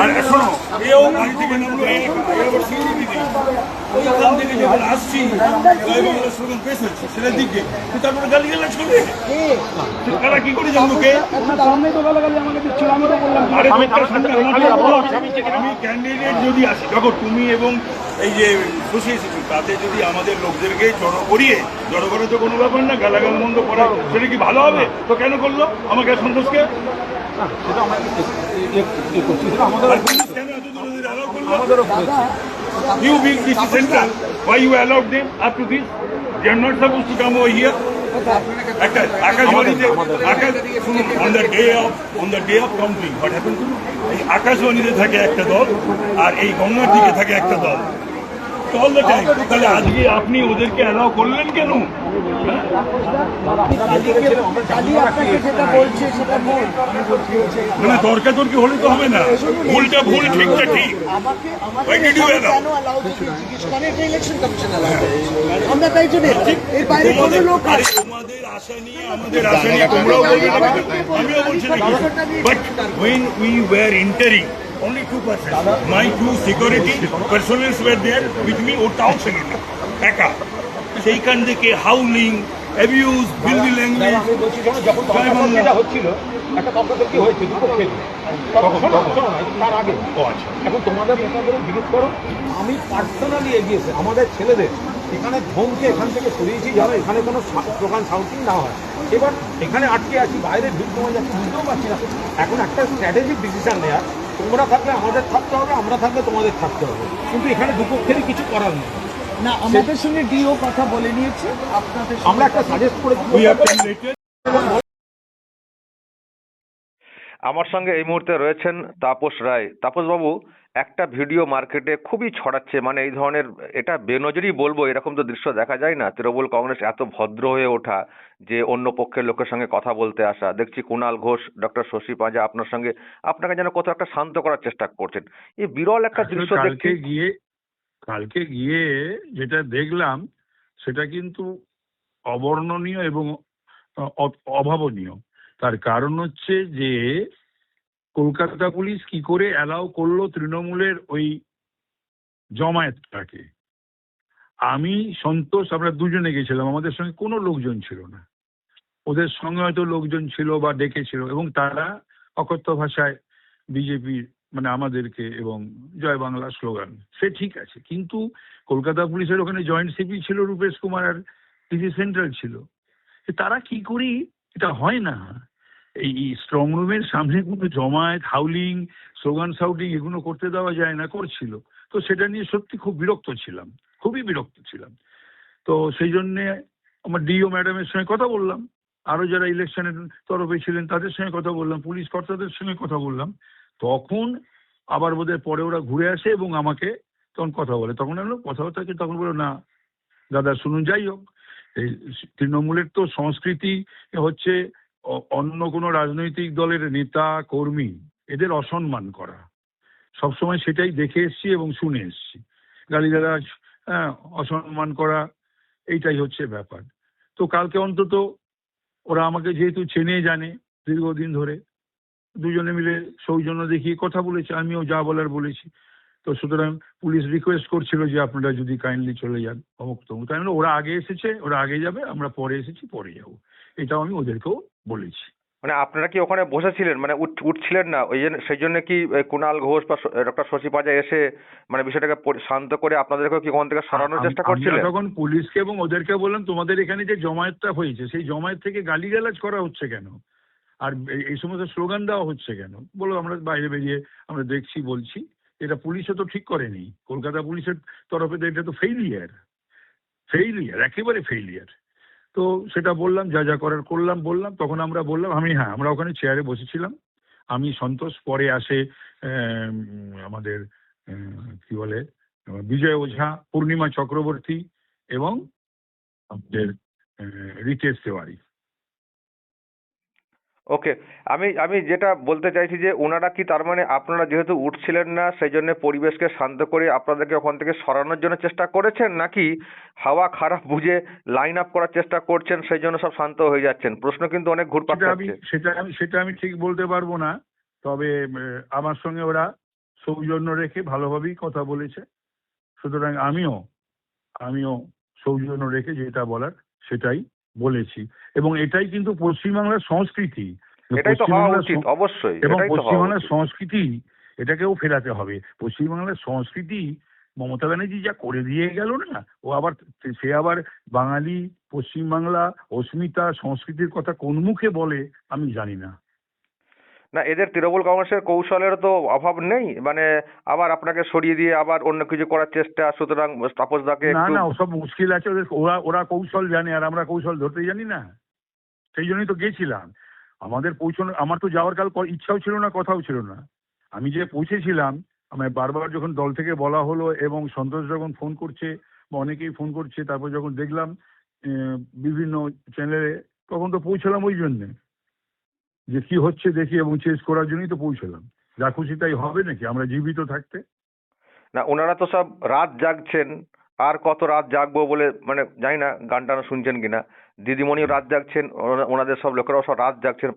আর এখনো এও গাড়ি থেকে নামলো এবার সিকিউরিটি নেই ওইখান থেকে যখন আসছি বাংলা স্লোগান পেশ হচ্ছে সেটার দিকে তারপরে গালি গালা ছড়ে তারা কি করে জানবো কে আমি ক্যান্ডিডেট যদি আসি যখন তুমি এবং এই যে খুশি এসেছি তাতে যদি আমাদের লোকদেরকে জড়ো করিয়ে জড়ো করা তো কোনো ব্যাপার না গালাগাল মন্দ করা সেটা কি ভালো হবে তো কেন করলো আমাকে সন্তোষকে You being this central, why you allowed them up to this? They are not supposed to come over here. On the day of counting, what happened? আকাশবাণীতে থাকে একটা দল আর এই গঙ্গার দিকে থাকে একটা দল অল দ্য টাইম। তাহলে আজকে আপনি ওদেরকে অ্যালাউ করলেন কেন? মানে তর্কাতর্কি হলে তো হবে না, ভুলটা ভুল ঠিকটা ঠিক। তোমাদের আশা নিয়ে আমাদের আশা নিয়ে তোমরাও বলবে না, আমিও বলছি না। But when we were entering only 2%. My two security personnel were there with me. ওটাও ছিলেন না একা। সেইখান থেকে হাউলিং, অ্যাবিউজ, বিলবি ল্যাঙ্গুয়েজ হচ্ছিল একটা তর্কাতর্কি হয়েছে তার আগে। এখন তোমাদের নেতাদের জিজ্ঞেস করো, আমি পার্সোনালি এগিয়েছে আমাদের ছেলেদের এখানে ধমকে এখান থেকে সরিয়েছি যেন এখানে কোনো দোকান সাউন্ডিং না হয়। এবার এখানে আটকে আছি, বাইরে ভিড় কমে যাচ্ছে, বুঝতেও পারছি না। এখন একটা স্ট্র্যাটেজিক ডিসিশন নেওয়ার, তোমরা থাকলে আমাদের থাকতে হবে, আমরা থাকলে তোমাদের থাকতে হবে, কিন্তু এখানে দুপক্ষেরই কিছু করার নেই। না, আমাদের সঙ্গে ডিও কথা বলে নিয়েছে, আপনাদের আমরা একটা সাজেস্ট করে আমার সঙ্গে এই মুহূর্তে রয়েছেন তাপস রায়। তাপস বাবু, একটা ভিডিও মার্কেটে খুবই ছড়াচ্ছে, মানে এই ধরনের, এটা বেনজরই বলবো, এরকম তো দৃশ্য দেখা যায় না। তৃণমূল কংগ্রেস এত ভদ্র হয়ে ওঠা যে অন্য পক্ষের লোকের সঙ্গে কথা বলতে আসা, দেখছি কুণাল ঘোষ, ডক্টর শশী পাঁজা আপনার সঙ্গে আপনাকে যেন কোথাও একটা শান্ত করার চেষ্টা করছেন। এই বিরল একটা দৃশ্য কালকে গিয়ে যেটা দেখলাম সেটা কিন্তু অবর্ণনীয় এবং অভাবনীয়। তার কারণ হচ্ছে যে কলকাতা পুলিশ কি করে অ্যালাউ করলো তৃণমূলের ওই জমায়েতটাকে। আমি সন্তোষ আমরা দুজনে গেছিলাম, আমাদের সঙ্গে কোনো লোকজন ছিল না, ওদের সঙ্গে হয়তো লোকজন ছিল বা ডেকেছিল, এবং তারা অকথ্য ভাষায় বিজেপির মানে আমাদেরকে এবং জয় বাংলা স্লোগান, সে ঠিক আছে। কিন্তু কলকাতা পুলিশের ওখানে জয়েন্ট সিপি ছিল রূপেশ কুমার আর ডিসি সেন্ট্রাল ছিল, তারা কি করি এটা হয় না। এই স্ট্রং রুমের সামনে কোনো জমায়েত, হাউলিং, স্লোগান শাউটিং এগুলো করতে দেওয়া যায় না, করছিল। তো সেটা নিয়ে সত্যি খুব বিরক্ত ছিলাম, খুবই বিরক্ত ছিলাম। তো সেই জন্যে আমার ডিও ম্যাডামের সঙ্গে কথা বললাম, আরো যারা ইলেকশনের তরফে ছিলেন তাদের সঙ্গে কথা বললাম, পুলিশ কর্তাদের সঙ্গে কথা বললাম। তখন আবার বোধহয় পরে ওরা ঘুরে আসে এবং আমাকে তখন কথা বলে, তখন আমি কথাবার্তা তখন বলো না দাদা শুনুন। যাই হোক, এই তৃণমূলের তো সংস্কৃতি হচ্ছে অন্য কোনো রাজনৈতিক দলের নেতা কর্মী এদের অসম্মান করা, সবসময় সেটাই দেখে এসছি এবং শুনে এসছি। গালিগালাজ, হ্যাঁ, অসম্মান করা, এইটাই হচ্ছে ব্যাপার। তো কালকে অন্তত ওরা আমাকে যেহেতু চেনে জানে দীর্ঘদিন ধরে, দুজনে মিলে সৌজন্য দেখিয়ে কথা বলেছে, আমিও যা বলার বলেছি। তো সুতরাং পুলিশ রিকোয়েস্ট করছিল যে আপনারা যদি কাইন্ডলি চলে যান অমুক তমুক। তাই ওরা আগে এসেছে, ওরা আগে যাবে, আমরা পরে এসেছি পরে যাবো, এটাও আমি ওদেরকেও বলেছি। মানে আপনারা কি ওখানে বসেছিলেন, মানে উঠছিলেন না, ওই জন্য সেই জন্য কি কুণাল ঘোষ বা ডক্টর শশী পাঁজা এসে মানে বিষয়টাকে শান্ত করে আপনাদেরকে কি ওখান থেকে সরানোর চেষ্টা করছিলেন? তখন পুলিশকে এবং ওদেরকে বললাম তোমাদের এখানে যে জমায়েতটা হয়েছে সেই জমায়েত থেকে গালিগালাজ করা হচ্ছে কেন, আর এই সমস্ত স্লোগান দেওয়া হচ্ছে কেন? বলো আমরা বাইরে বেরিয়ে আমরা দেখছি বলছি, এটা পুলিশও তো ঠিক করেনি, কলকাতা পুলিশের তরফে তো এটা তো ফেইলিয়ার, একেবারে ফেইলিয়ার। তো সেটা বললাম, যা যা করার করলাম বললাম। তখন আমরা বললাম আমরা ওখানে চেয়ারে বসেছিলাম, আমি সন্তোষ, পরে আসে আমাদের কি বলে বিজয় ওঝা, পূর্ণিমা চক্রবর্তী এবং আমাদের রিতেশ তেওয়ারি। ওকে, আমি আমি যেটা বলতে চাইছি যে ওনারা কি তার মানে আপনারা যেহেতু উঠছিলেন না সেই জন্য পরিবেশকে শান্ত করে আপনাদেরকে ওখান থেকে সরানোর জন্য চেষ্টা করেছেন, নাকি হাওয়া খারাপ বুঝে লাইন আপ করার চেষ্টা করছেন সেই জন্য সব শান্ত হয়ে যাচ্ছেন? প্রশ্ন কিন্তু অনেক ঘুরপাক খাচ্ছে। সেটা আমি ঠিক বলতে পারবো না, তবে আমার সঙ্গে ওরা সৌজন্য রেখে ভালোভাবেই কথা বলেছে। সুতরাং আমিও সৌজন্য রেখে যেটা বলার সেটাই বলেছি, এবং এটাই কিন্তু পশ্চিমবাংলার সংস্কৃতি। এটাই তো হওয়া পশ্চিমবাংলার উচিত, অবশ্যই এবং এটাই তো হওয়া পশ্চিমবাংলার উচিত। সংস্কৃতি, এটাকেও ফেরাতে হবে। পশ্চিমবাংলার সংস্কৃতি মমতা ব্যানার্জি যা করে দিয়ে গেল না, সে আবার বাঙালি, পশ্চিমবাংলা, অস্মিতা, সংস্কৃতির কথা কোন মুখে বলে আমি জানি না। না, এদের তৃণমূল কংগ্রেসের কৌশলের তো অভাব নেই, মানে আবার আপনাকে সরিয়ে দিয়ে আবার অন্য কিছু করার চেষ্টা, সুতরাং তাপসদাকে না একটু না, ওসব মুশকিল আছে ওদের। ওরা কৌশল জানে আর আমরা কৌশল ধরতে জানি না। সেই জন্যই তো গেছিলাম। আমার তো যাওয়ার কাল ইচ্ছাও ছিল না, কথাও ছিল না। আমি যে পৌঁছেছিলাম, আমায় বারবার যখন দল থেকে বলা হলো এবং সন্তোষ যখন ফোন করছে বা অনেকেই ফোন করছে, তারপর যখন দেখলাম বিভিন্ন চ্যানেলে, তখন তো পৌঁছলাম ওই জন্যে যে কি হচ্ছে দেখি এবং চেস করার জন্যই তো পৌঁছলাম। যা খুশি তাই হবে নাকি আমরা জীবিত থাকতে? না, ওনারা তো সব রাত জাগছেন, আর কত রাত জাগবো বলে, মানে জানি না গান টান শুনছেন কিনা, দিদিমণিও রাত জাগছেন, ওনাদের সব লোকেরাও সব রাত জাগছেন,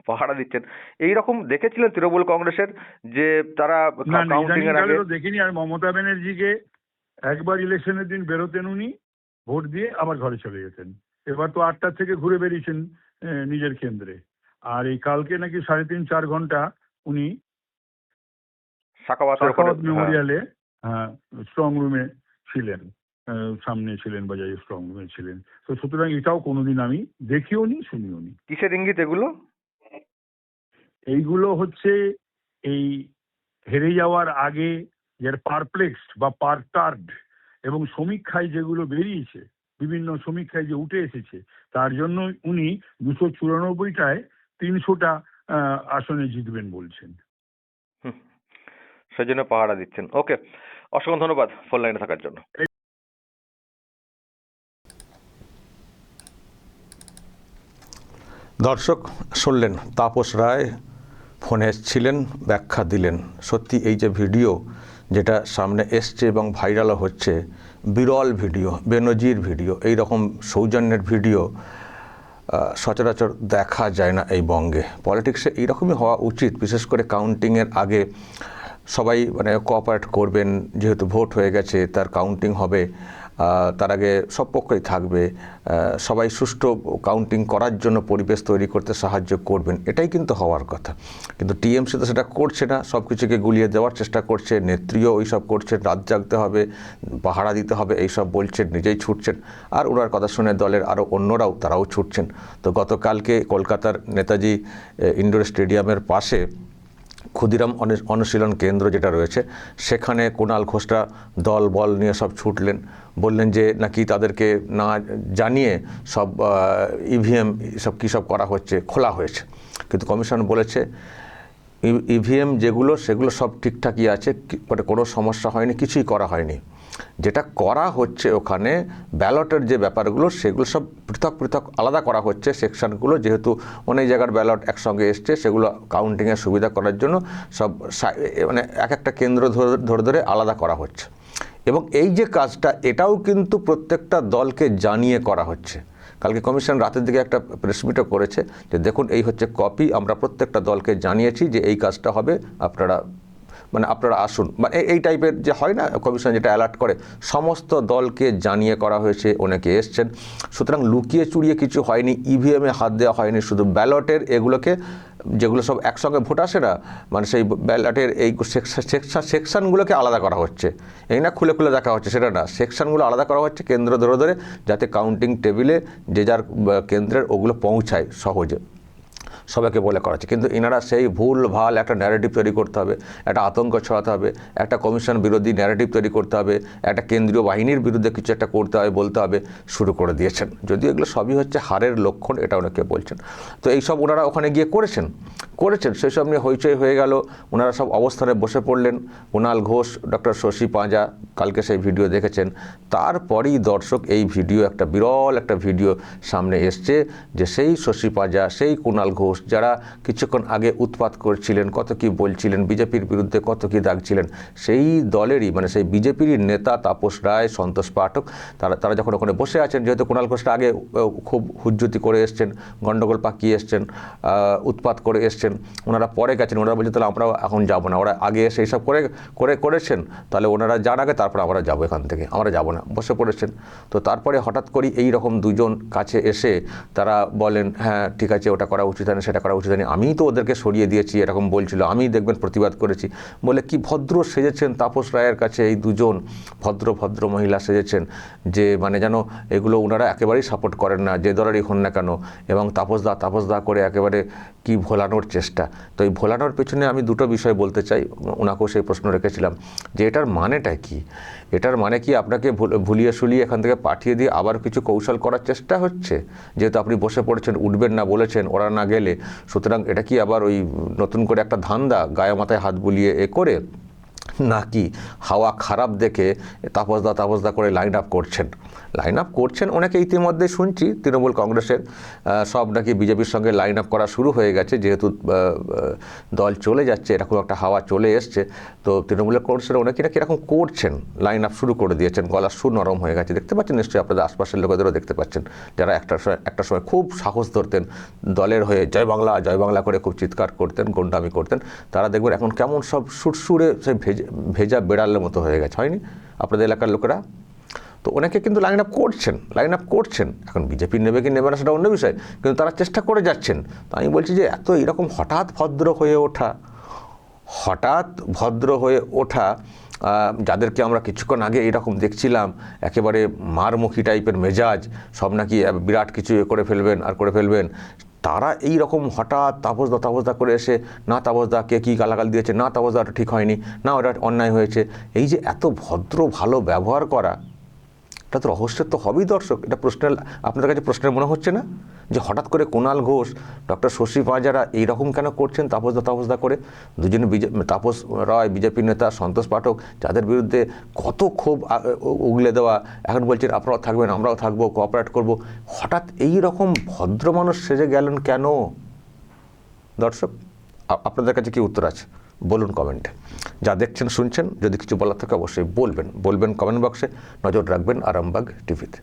পাহারা দিচ্ছেন। এইরকম দেখেছিলেন তৃণমূল কংগ্রেসের যে তারা না না, কাউন্টিং ইদানিং এর কালে আগে? তো দেখিনি। আর মমতা ব্যানার্জিকে একবার ইলেকশনের দিন বেরোতেন উনি, ভোট দিয়ে আবার ঘরে চলে যেতেন। এবার তো 8টার থেকে ঘুরে বেরিয়েছেন নিজের কেন্দ্রে। আর এই কালকে নাকি 3.5-4 ঘন্টা উনি সাখাওয়াতের ওখানে, সাখাওয়াত মেমোরিয়ালে স্ট্রং রুমে ছিলেন, সামনে ছিলেন বা যাই স্ট্রং রুমে ছিলেন। তো সুতরাং এটাও কোনোদিন আমি দেখিও নি, শুনিও নি। কিসের ইঙ্গিত এগুলো? এইগুলো হচ্ছে এই হেরে যাওয়ার আগে যার পারপ্লেক্সড বা পারটার্ড এবং সমীক্ষায় যেগুলো বেরিয়েছে, বিভিন্ন সমীক্ষায় যে উঠে এসেছে, তার জন্য উনি 294টায় 300টা আসনে জিতবেন বলছেন। হুম, সেজন্য পাহারা দিচ্ছেন। ওকে, অসংখ্য ধন্যবাদ ফোন লাইনে থাকার জন্য। দর্শক শুনলেন, তাপস রায় ফোনে ছিলেন, ব্যাখ্যা দিলেন। সত্যি এই যে ভিডিও যেটা সামনে এসছে এবং ভাইরালও হচ্ছে, বিরল ভিডিও, বেনজির ভিডিও, এই রকম সৌজন্যের ভিডিও সচরাচর দেখা যায় না এই বঙ্গে। পলিটিক্সে এইরকমই হওয়া উচিত, বিশেষ করে কাউন্টিংয়ের আগে সবাই মানে কোঅপারেট করবেন, যেহেতু ভোট হয়ে গেছে, তার কাউন্টিং হবে, তার আগে সব পক্ষই থাকবে, সবাই সুষ্ঠু কাউন্টিং করার জন্য পরিবেশ তৈরি করতে সাহায্য করবেন, এটাই কিন্তু হওয়ার কথা। কিন্তু টিএমসি তো সেটা করছে না, সব কিছুকে গুলিয়ে দেওয়ার চেষ্টা করছে, নেত্রীও ওই সব করছেন, রাত জাগতে হবে, পাহারা দিতে হবে, এইসব বলছেন, নিজেই ছুটছেন। আর ওনার কথা শুনে দলের আরও অন্যরাও তারাও ছুটছেন। তো গতকালকে কলকাতার নেতাজি ইন্ডোর স্টেডিয়ামের পাশে ক্ষুদিরাম অনুশীলন কেন্দ্র যেটা রয়েছে, সেখানে কুণাল ঘোষরা দল বল নিয়ে সব ছুটলেন, বললেন যে নাকি তাদেরকে না জানিয়ে সব ইভিএম সব কী সব করা হচ্ছে, খোলা হয়েছে। কিন্তু কমিশন বলেছে ইভিএম যেগুলো সেগুলো সব ঠিকঠাকই আছে, মানে কোনো সমস্যা হয়নি, কিছুই করা হয়নি। যেটা করা হচ্ছে ওখানে ব্যালটের যে ব্যাপারগুলো সেগুলো সব পৃথক পৃথক আলাদা করা হচ্ছে সেকশনগুলো, যেহেতু অনেক জায়গার ব্যালট একসঙ্গে এসছে, সেগুলো কাউন্টিংয়ের সুবিধা করার জন্য সব মানে এক একটা কেন্দ্র ধরে ধরে আলাদা করা হচ্ছে। এবং এই যে কাজটা, এটাও কিন্তু প্রত্যেকটা দলকে জানিয়ে করা হচ্ছে। কালকে কমিশন রাতের দিকে একটা প্রেস মিটও করেছে যে দেখুন এই হচ্ছে কপি, আমরা প্রত্যেকটা দলকে জানিয়েছি যে এই কাজটা হবে, আপনারা আসুন, মানে এই টাইপের যে হয় না, কমিশন যেটা অ্যালার্ট করে, সমস্ত দলকে জানিয়ে করা হয়েছে, অনেকে এসছেন। সুতরাং লুকিয়ে চুরিয়ে কিছু হয়নি, ইভিএমে হাত দেওয়া হয়নি, শুধু ব্যালটের এগুলোকে, যেগুলো সব একসঙ্গে ভোট আসে না, মানে সেই ব্যালটের এই সেকশানগুলোকে আলাদা করা হচ্ছে। এই না খুলে খুলে দেখা হচ্ছে, সেটা না, সেকশানগুলো আলাদা করা হচ্ছে কেন্দ্র ধরে ধরে, যাতে কাউন্টিং টেবিলে যে যার কেন্দ্রের ওগুলো পৌঁছায় সহজে, সবাইকে বলে করা হচ্ছে। কিন্তু এনারা সেই ভুল ভাল একটা ন্যারেটিভ তৈরি করতে হবে, একটা আতঙ্ক ছড়াতে হবে, একটা কমিশন বিরোধী ন্যারেটিভ তৈরি করতে হবে, একটা কেন্দ্রীয় বাহিনীর বিরুদ্ধে কিছু একটা করতে হবে, বলতে হবে, শুরু করে দিয়েছেন। যদিও এগুলো সবই হচ্ছে হারের লক্ষণ, এটা অনেকে বলছেন। তো এইসব ওনারা ওখানে গিয়ে করেছেন, করেছেন সেসব নিয়ে হইচই হয়ে গেল, ওনারা সব অবস্থানে বসে পড়লেন। কুণাল ঘোষ, ডক্টর শশী পাঁজা, কালকে সেই ভিডিও দেখেছেন। তারপরেই দর্শক এই ভিডিও, একটা বিরল একটা ভিডিও সামনে এসছে যে সেই শশী পাঁজা, সেই কুণাল ঘোষ যারা কিছুক্ষণ আগে উৎপাত করছিলেন, কত কি বলছিলেন, বিজেপির বিরুদ্ধে কত কি দাগছিলেন, সেই দলেরই মানে সেই বিজেপির নেতা তাপস রায়, সন্তোষ পাঠক, তারা যখন ওখানে বসে আছেন, যেহেতু কুণাল ঘোষটা আগে খুব হুজ্জুতি করে এসছেন, গণ্ডগোল পাকিয়ে এসছেন, উৎপাত করে এসছেন, ওনারা পরে গেছেন। ওনারা বলছেন তাহলে আমরাও এখন যাবো না, ওরা আগে এসে এইসব করেছেন, তাহলে ওনারা যার আগে তারপর আমরা যাবো, এখান থেকে আমরা যাবো না, বসে পড়েছেন। তো তারপরে হঠাৎ করে এই রকম দুজন কাছে এসে তারা বলেন হ্যাঁ ঠিক আছে, ওটা করা উচিত হয়নি, সেটা করা উচিত হয়নি, আমিই তো ওদেরকে সরিয়ে দিয়েছি, এরকম বলছিল, আমি দেখবেন প্রতিবাদ করেছি বলে কি ভদ্র সেজেছেন তাপস রায়ের কাছে। এই দুজন ভদ্র মহিলা সেজেছেন যে মানে যেন এগুলো ওনারা একেবারেই সাপোর্ট করেন না, যে দলেরই হন না কেন, এবং তাপসদা করে একেবারে কি ভোলানোর চেষ্টা। তো এই ভোলানোর পেছনে আমি দুটো বিষয় বলতে চাই, ওনাকেও সেই প্রশ্ন রেখেছিলাম যে এটার মানেটা কি। এটার মানে কি আপনাকে ভুলিয়ে শুলিয়ে এখান থেকে পাঠিয়ে দিয়ে আবার কিছু কৌশল করার চেষ্টা হচ্ছে, যেহেতু আপনি বসে পড়েছেন, উঠবেন না বলেছেন, ওরা না গেলে, সুতরাং এটা কি আবার ওই নতুন করে একটা ধান্দা, গায়ে মাথায় হাত বুলিয়ে করে, নাকি হাওয়া খারাপ দেখে তাপসদা করে লাইন আপ করছেন অনেকে ইতিমধ্যে শুনছি। তৃণমূল কংগ্রেসের সব নাকি বিজেপির সঙ্গে লাইন আপ করা শুরু হয়ে গেছে, যেহেতু দল চলে যাচ্ছে, এরকম একটা হাওয়া চলে এসছে। তো তৃণমূলের কংগ্রেসের অনেকে নাকি এরকম করছেন, লাইন আপ শুরু করে দিয়েছেন, গলার সুর নরম হয়ে গেছে। দেখতে পাচ্ছেন নিশ্চয়ই, আপনাদের আশপাশের লোকেদেরও দেখতে পাচ্ছেন, যারা একটা সময় খুব সাহস ধরতেন, দলের হয়ে জয় বাংলা করে খুব চিৎকার করতেন, গোন্ডামি করতেন, তারা দেখবেন এখন কেমন সব সুরসুরে সেই ভেজা বেড়ালের মতো হয়ে গেছে, হয়নি আপনাদের এলাকার লোকেরা? তো অনেকে কিন্তু লাইন আপ করছেন। এখন বিজেপি নেবে কি নেবে না সেটা অন্য বিষয়, কিন্তু তারা চেষ্টা করে যাচ্ছেন। তো আমি বলছি যে এত এরকম হঠাৎ ভদ্র হয়ে ওঠা যাদেরকে আমরা কিছুক্ষণ আগে এরকম দেখছিলাম, একেবারে মারমুখী টাইপের মেজাজ, সব নাকি বিরাট কিছু করে ফেলবেন, তারা এই রকম হঠাৎ তাপসদা করে এসে, না তাপসদা কে কী গালাগাল দিয়েছে, না তাপসদা ওটা ঠিক হয়নি, না ওটা অন্যায় হয়েছে, এই যে এত ভদ্র ভালো ব্যবহার করা, এটা তো রহস্যের তো হবেই দর্শক। এটা আপনাদের কাছে প্রশ্নের মনে হচ্ছে না যে হঠাৎ করে কুণাল ঘোষ, ডক্টর শশী পাঁজারা এইরকম কেন করছেন তাপসদা করে? দুজনে তাপস রায় বিজেপির নেতা, সন্তোষ পাঠক, যাদের বিরুদ্ধে কত ক্ষোভ উগলে দেওয়া, এখন বলছেন আপনারাও থাকবেন, আমরাও থাকবো, কোঅপারেট করব, হঠাৎ এই রকম ভদ্র মানুষ সেজে গেলেন কেন? দর্শক আপনাদের কাছে কি উত্তর আছে বলুন কমেন্টে। যা দেখছেন শুনছেন, যদি কিছু বলার থাকে অবশ্যই বলবেন কমেন্ট বক্সে। নজর রাখবেন আরামবাগ টিভিতে।